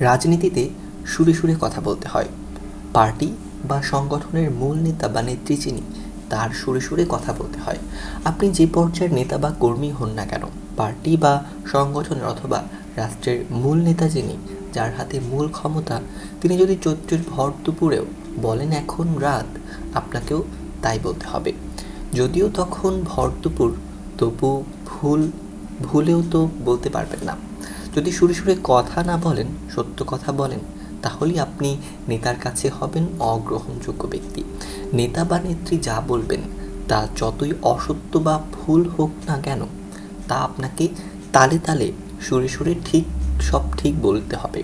রাজনীতিতে সুরে সুরে কথা বলতে হয়। পার্টি বা সংগঠনের মূল নেতা বা নেত্রী যিনি, তার সুরে সুরে কথা বলতে হয়। আপনি যে পর্যায়ের নেতা বা কর্মী হন না কেন, পার্টি বা সংগঠনের অথবা রাষ্ট্রের মূল নেতা যিনি, যার হাতে মূল ক্ষমতা, তিনি যদি চৈত্রের ভর দুপুরেও বলেন এখন রাত, আপনাকেও তাই বলতে হবে। যদিও তখন ভর দুপুর, তবু ভুলেও তো বলতে পারবেন না। যদি সুরে সুরে কথা না বলেন, সত্য কথা বলেন, তাহলেই আপনি নেতার কাছে হবেন অগ্রহণযোগ্য ব্যক্তি। নেতা বা নেত্রী যা বলবেন তা যতই অসত্য বা ভুল হোক না কেন, তা আপনাকে তালে তালে সুরে সুরে সব ঠিক বলতে হবে।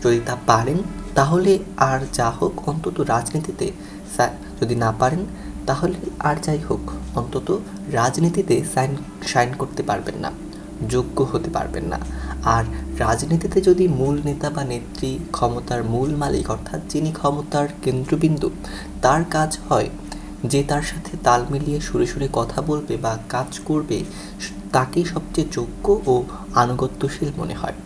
যদি তা পারেন তাহলে আর যা হোক অন্তত রাজনীতিতে, যদি না পারেন তাহলে আর যাই হোক অন্তত রাজনীতিতে সাইন করতে পারবেন না, যোগ্য হতে পারবেন না। আর রাজনীতিতে যদি মূল নেতা বা নেত্রী, ক্ষমতার মূল মালিক অর্থাৎ যিনি ক্ষমতার কেন্দ্রবিন্দু, তার কাজ হয় যে তার সাথে তাল মিলিয়ে সুরে সুরে কথা বলবে বা কাজ করবে, তাকেই সবচেয়ে যোগ্য ও আনুগত্যশীল মনে হয়।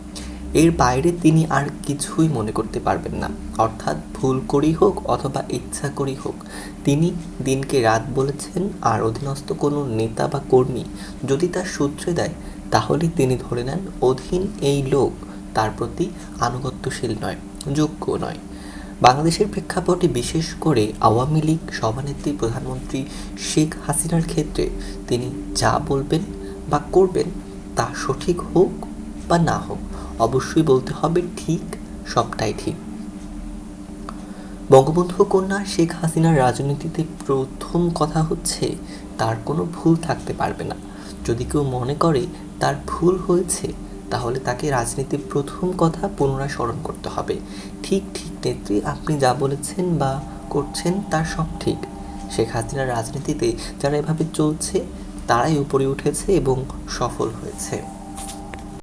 এর বাইরে তিনি আর কিছুই মনে করতে পারবেন না। অর্থাৎ ভুল করেই হোক অথবা ইচ্ছা করেই হোক, তিনি দিনকে রাত বলেছেন। আর অধীনস্থ কোনো নেতা বা কর্মী যদি তার সূত্রে দেয়, তাহলে তিনি ধরে নেন অধীন এই লোক তার প্রতি আনুগত্যশীল নয়, যোগ্য নয়। বাংলাদেশের প্রেক্ষাপটে বিশেষ করে আওয়ামী লীগ সভানেত্রী প্রধানমন্ত্রী শেখ হাসিনার ক্ষেত্রে তিনি যা বলবেন বা করবেন তা সঠিক হোক বা না হোক, অবশ্যই বলতে হবে ঠিক, সবটাই ঠিক। বঙ্গবন্ধু কন্যা শেখ হাসিনার রাজনীতিতে প্রথম কথা হচ্ছে তার কোনো ভুল থাকতে পারবে না। যদি কেউ মনে করে তার ভুল হয়েছে, তাহলে তাকে রাজনীতির প্রথম কথা পুনরায় স্মরণ করতে হবে। ঠিক ঠিক নেত্রী, আপনি যা বলেছেন বা করছেন তার সব ঠিক। শেখ হাসিনার রাজনীতিতে যারা এভাবে চলছে তারাই উপরে উঠেছে এবং সফল হয়েছে।